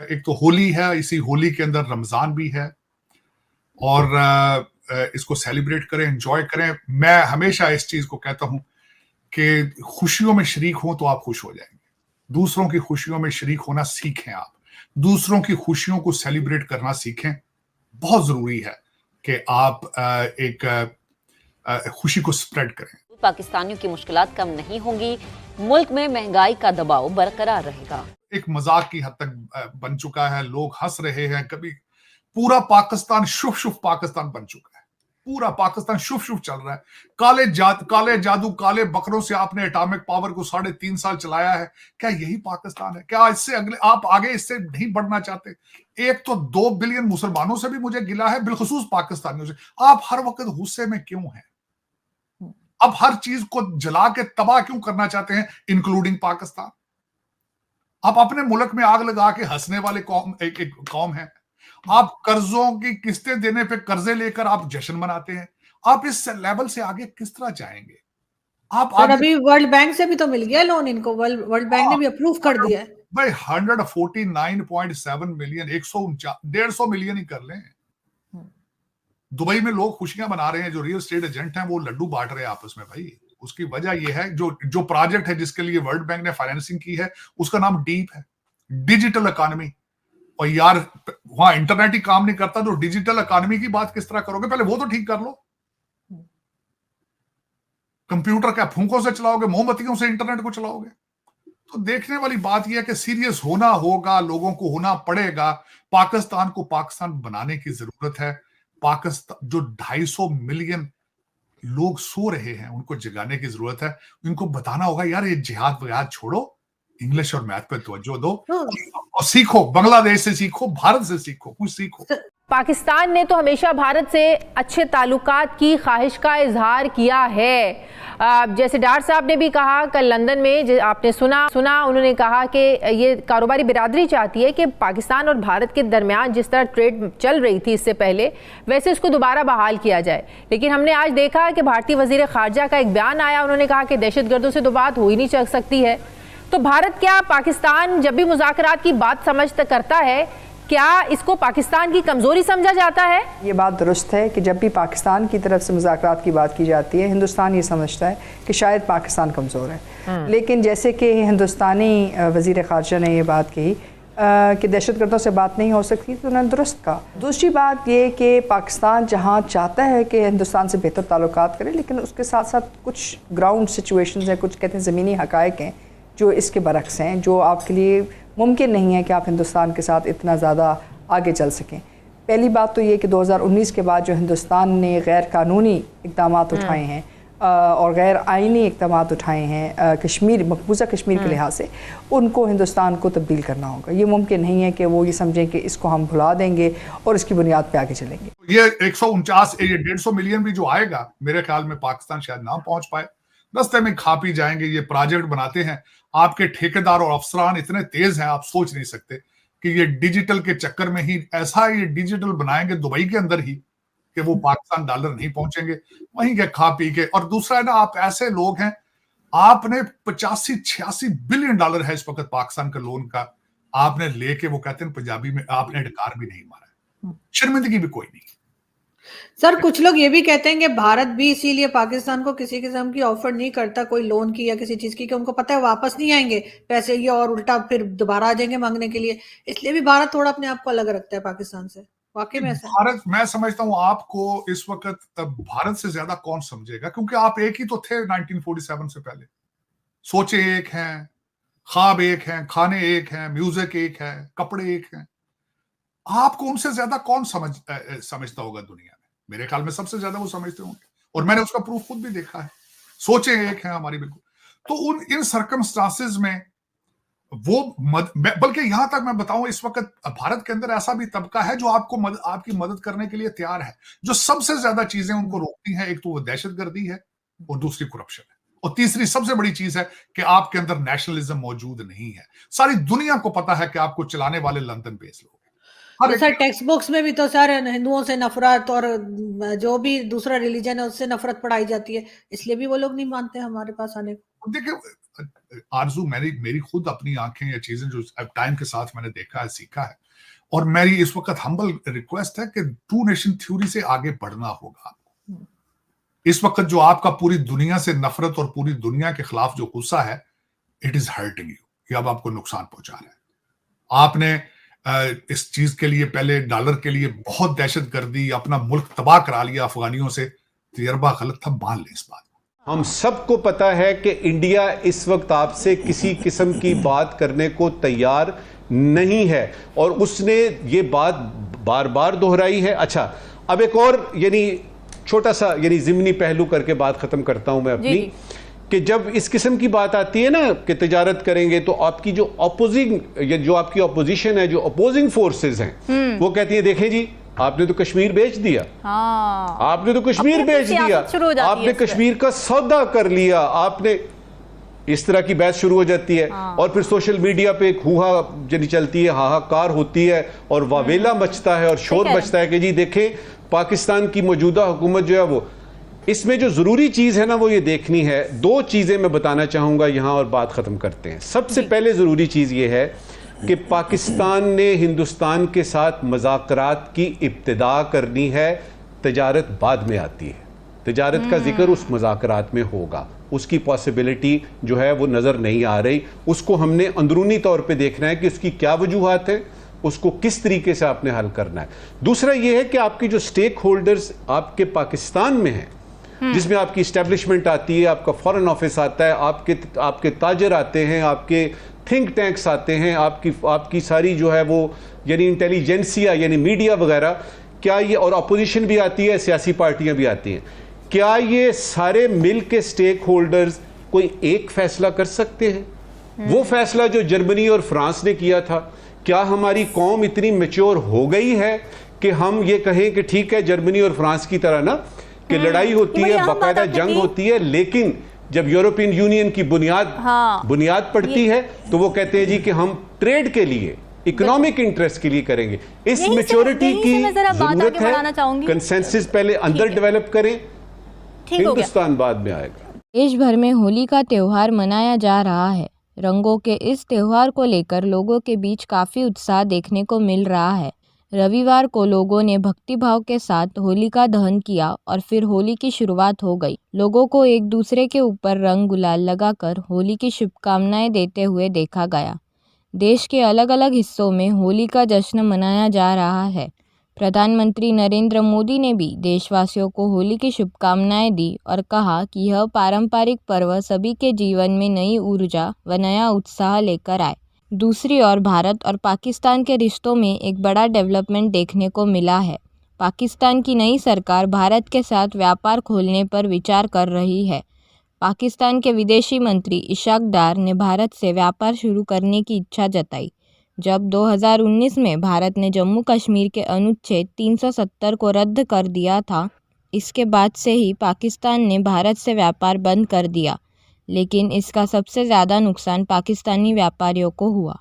एक तो होली है, इसी होली के अंदर रमजान भी है और इसको सेलिब्रेट करें, एंजॉय करें। मैं हमेशा इस चीज को कहता हूं कि खुशियों में शरीक हो तो आप खुश हो जाएंगे। दूसरों की खुशियों में शरीक होना सीखें, आप दूसरों की खुशियों को सेलिब्रेट करना सीखें। बहुत जरूरी है कि आप एक खुशी को स्प्रेड करें। पाकिस्तानियों की मुश्किलात कम नहीं होंगी, मुल्क में महंगाई का दबाव बरकरार रहेगा। एक मजाक की हद तक बन चुका है, लोग हंस रहे हैं। कभी पूरा पाकिस्तान शुभ शुभ पाकिस्तान बन चुका है, पूरा पाकिस्तान शुभ शुभ चल रहा है। काले जादू काले बकरों से आपने एटॉमिक पावर को 3.5 साल चलाया है। क्या यही पाकिस्तान है? क्या इससे अगले आप आगे इससे नहीं बढ़ना चाहते? एक तो 2 बिलियन मुसलमानों से भी मुझे गिला है, बिलखुसूस पाकिस्तानियों से। आप हर वक्त गुस्से में क्यों हैं? अब हर चीज को जला के तबाह क्यों करना चाहते हैं, इंक्लूडिंग पाकिस्तान? आप अपने मुल्क में आग लगा के हंसने वाले एक कौम है। आप कर्जों की किस्तें देने पे कर्जे लेकर आप जश्न मनाते हैं। आप इस लेवल से आगे किस तरह जाएंगे? आप सर अभी वर्ल्ड बैंक से भी तो मिल गया लोन इनको, वर्ल्ड बैंक ने भी अप्रूव कर दिया है भाई। 149.7 मिलियन, 150 मिलियन ही कर लें। दुबई में लोग खुशियां मना रहे हैं, जो रियल एस्टेट एजेंट हैं वो लड्डू बांट रहे हैं आपस में भाई। उसकी वजह यह है, जो प्रोजेक्ट है जिसके लिए वर्ल्ड बैंक ने फाइनेंसिंग की है, उसका नाम डीप है, डिजिटल इकोनॉमी। और यार वहां इंटरनेट ही काम नहीं करता तो डिजिटल इकोनॉमी की बात किस तरह करोगे? पहले वो तो ठीक कर लो। कंप्यूटर क्या फूंकों से चलाओगे? मोमबत्तियों से इंटरनेट को चलाओगे? तो देखने वाली बात यह है कि सीरियस होना होगा, लोगों को होना पड़ेगा। पाकिस्तान को पाकिस्तान बनाने की जरूरत है। पाकिस्तान जो 250 मिलियन लोग सो रहे हैं, उनको जगाने की जरूरत है। उनको बताना होगा यार ये जिहाद वहाद छोड़ो, इंग्लिश और मैथ पे तवज्जो दो और सीखो, बांग्लादेश से सीखो, भारत से सीखो, कुछ सीखो। पाकिस्तान ने तो हमेशा भारत से अच्छे ताल्लुकात की ख्वाहिश का इजहार किया है। जैसे डार साहब ने भी कहा कल लंदन में, आपने सुना उन्होंने कहा कि ये कारोबारी बिरादरी चाहती है कि पाकिस्तान और भारत के दरमियान जिस तरह ट्रेड चल रही थी इससे पहले, वैसे उसको दोबारा बहाल किया जाए। लेकिन हमने आज देखा कि भारतीय वजीर खारजा का एक बयान आया, उन्होंने कहा कि दहशतगर्दों से तो बात हो ही नहीं चल सकती है। तो भारत क्या पाकिस्तान जब भी मुज़ाकरात की बात करता है, क्या इसको पाकिस्तान की कमजोरी समझा जाता है? ये बात दुरुस्त है कि जब भी पाकिस्तान की तरफ से मुज़ाकरात की बात की जाती है, हिंदुस्तान ये समझता है कि शायद पाकिस्तान कमज़ोर है। लेकिन जैसे कि हिंदुस्तानी वज़ीर ख़ारजा ने ये बात कही कि दहशतगर्दों से बात नहीं हो सकती, तो उन्होंने दुरुस्त कहा। दूसरी बात ये कि पाकिस्तान जहाँ चाहता है कि हिंदुस्तान से बेहतर ताल्लुकात करे, लेकिन उसके साथ साथ कुछ ग्राउंड सिचुएशंस हैं, कुछ कहते हैं ज़मीनी हक़ाइक़ हैं जो इसके बरक्स हैं, जो आपके लिए मुमकिन नहीं है कि आप हिंदुस्तान के साथ इतना ज़्यादा आगे चल सकें। पहली बात तो ये कि 2019 के बाद जो हिंदुस्तान ने गैर कानूनी इक़दाम उठाए हैं और गैर आइनी इक़दाम उठाए हैं कश्मीर, मकबूजा कश्मीर के लिहाज से, उनको हिंदुस्तान को तब्दील करना होगा। ये मुमकिन नहीं है कि वो ये समझें कि इसको हम भुला देंगे और इसकी बुनियाद पे आगे चलेंगे। ये 150 मिलियन भी जो आएगा, मेरे ख्याल में पाकिस्तान शायद ना पहुंच पाए, रास्ते में खा पी जाएंगे। ये प्रोजेक्ट बनाते हैं, आपके ठेकेदार और अफसरान इतने तेज हैं, आप सोच नहीं सकते कि ये डिजिटल के चक्कर में ही ऐसा ये डिजिटल बनाएंगे दुबई के अंदर ही कि वो पाकिस्तान डॉलर नहीं पहुंचेंगे, वहीं के खा पी के। और दूसरा है ना, आप ऐसे लोग हैं, आपने 85-86 बिलियन डॉलर है इस वक्त पाकिस्तान का लोन का, आपने लेके, वो कहते हैं पंजाबी में, आपने डकार भी नहीं मारा। शर्मिंदगी भी कोई नहीं। सर कुछ लोग ये भी कहते हैं कि भारत भी इसीलिए पाकिस्तान को किसी किस्म की ऑफर नहीं करता कोई लोन की या किसी चीज की, कि उनको पता है वापस नहीं आएंगे पैसे ये, और उल्टा फिर दोबारा आ जाएंगे मांगने के लिए, इसलिए भी भारत थोड़ा अपने आप को अलग रखता है पाकिस्तान से। वाकई में ऐसा भारत, मैं समझता हूं आपको इस वक्त भारत से ज्यादा कौन समझेगा, क्योंकि आप एक ही तो थे 1947 से पहले। सोचे एक हैं, ख्वाब एक हैं, खाने एक हैं, म्यूजिक एक है, कपड़े एक हैं। आपको उनसे ज्यादा कौन समझता होगा दुनिया में? मेरे ख्याल में सबसे ज्यादा वो समझते होंगे, और मैंने उसका प्रूफ खुद भी देखा है। सोचे एक है हमारी, बिल्कुल। तो इन सर्कमस्टांसेस में वो बल्कि यहां तक मैं बताऊं, इस वक्त भारत के अंदर ऐसा भी तबका है जो आपकी मदद करने के लिए तैयार है। जो सबसे ज्यादा चीजें उनको रोकती हैं, एक तो वो दहशतगर्दी है और दूसरी करप्शन है, और तीसरी सबसे बड़ी चीज है कि आपके अंदर नेशनलिज्म मौजूद नहीं है। सारी दुनिया को पता है कि आपको चलाने वाले लंदन बेस्ड लोग। तो सर टेक्स्ट बुक्स में भी तो सर हिंदुओं से नफरत और जो भी दूसरा रिलीजन है उससे नफरत पढ़ाई जाती है, इसलिए भी वो लोग नहीं मानते हमारे पास आने को। देखिए, आरजू, मेरी खुद अपनी आंखें, ये चीजें जो टाइम के साथ मैंने देखा है, सीखा है, और मेरी इस वक्त हम्बल रिक्वेस्ट है कि टू नेशन थ्योरी से आगे बढ़ना होगा आपको। इस वक्त जो आपका पूरी दुनिया से नफरत और पूरी दुनिया के खिलाफ जो गुस्सा है, इट इज हर्टिंग यू, ये अब आपको नुकसान पहुंचा रहा है। आपने इस चीज के लिए, पहले डॉलर के लिए बहुत दहशतगर्दी, अपना मुल्क तबाह करा लिया अफगानियों से, तजर्बा गलत था, मान लें इस बात। हम सबको पता है कि इंडिया इस वक्त आपसे किसी किस्म की बात करने को तैयार नहीं है, और उसने ये बात बार बार दोहराई है। अच्छा, अब एक और यानी छोटा सा यानी ज़िमनी पहलू करके बात खत्म करता हूं मैं अपनी, कि जब इस किस्म की बात आती है ना कि तिजारत करेंगे, तो आपकी जो जो आपकी ऑपोजिशन है, जो अपोजिंग फोर्सेस हैं, वो कहती है देखें जी, आपने तो कश्मीर बेच दिया, आपने तो कश्मीर बेच दिया, आपने कश्मीर का सौदा कर लिया, आपने, इस तरह की बहस शुरू हो जाती है। और फिर सोशल मीडिया पे एक हुआ जनी चलती है, हाहाकार होती है और वावेला मचता है और शोर मचता है कि जी देखें पाकिस्तान की मौजूदा हुकूमत जो है वो, इसमें जो जरूरी चीज है ना वो ये देखनी है। दो चीजें मैं बताना चाहूंगा यहां और बात खत्म करते हैं। सबसे पहले जरूरी चीज ये है कि पाकिस्तान ने हिंदुस्तान के साथ मुज़ाकरात की इब्तिदा करनी है, तिजारत बाद में आती है, तिजारत का जिक्र उस मुज़ाकरात में होगा, उसकी पॉसिबिलिटी जो है वो नज़र नहीं आ रही, उसको हमने अंदरूनी तौर पे देखना है कि उसकी क्या वजूहात है, उसको किस तरीके से आपने हल करना है। दूसरा ये है कि आपके जो स्टेक होल्डर्स आपके पाकिस्तान में हैं, जिसमें आपकी इस्टेब्लिशमेंट आती है, आपका फॉरेन ऑफिस आता है, आपके ताजर आते हैं, आपके थिंक टैंक्स आते हैं, आपकी सारी जो है वो यानी इंटेलिजेंसिया यानी मीडिया वगैरह, क्या ये, और अपोजिशन भी आती है, सियासी पार्टियां भी आती हैं, क्या ये सारे मिल के स्टेक होल्डर्स कोई एक फैसला कर सकते हैं? वो फैसला जो जर्मनी और फ्रांस ने किया था, क्या हमारी कौम इतनी मैच्योर हो गई है कि हम ये कहें कि ठीक है जर्मनी और फ्रांस की तरह ना कि लड़ाई होती है, बाकायदा जंग होती है, लेकिन जब यूरोपियन यूनियन की बुनियाद पड़ती है तो वो कहते हैं जी कि हम ट्रेड के लिए, इकोनॉमिक इंटरेस्ट के लिए करेंगे। इस मैच्योरिटी की जरूरत है, कंसेंसस पहले अंदर डेवलप करें, हिंदुस्तान बाद में आएगा। देश भर में होली का त्योहार मनाया जा रहा है। रंगों के इस त्योहार को लेकर लोगों के बीच काफ़ी उत्साह देखने को मिल रहा है। रविवार को लोगों ने भक्तिभाव के साथ होलिका दहन किया और फिर होली की शुरुआत हो गई। लोगों को एक दूसरे के ऊपर रंग गुलाल लगाकर होली की शुभकामनाएं देते हुए देखा गया। देश के अलग अलग हिस्सों में होली का जश्न मनाया जा रहा है। प्रधानमंत्री नरेंद्र मोदी ने भी देशवासियों को होली की शुभकामनाएं दी और कहा कि यह पारंपरिक पर्व सभी के जीवन में नई ऊर्जा व नया उत्साह लेकर आए। दूसरी ओर भारत और पाकिस्तान के रिश्तों में एक बड़ा डेवलपमेंट देखने को मिला है। पाकिस्तान की नई सरकार भारत के साथ व्यापार खोलने पर विचार कर रही है। पाकिस्तान के विदेशी मंत्री इशाक डार ने भारत से व्यापार शुरू करने की इच्छा जताई। जब 2019 में भारत ने जम्मू कश्मीर के अनुच्छेद 370 को रद्द कर दिया था, इसके बाद से ही पाकिस्तान ने भारत से व्यापार बंद कर दिया, लेकिन इसका सबसे ज़्यादा नुकसान पाकिस्तानी व्यापारियों को हुआ।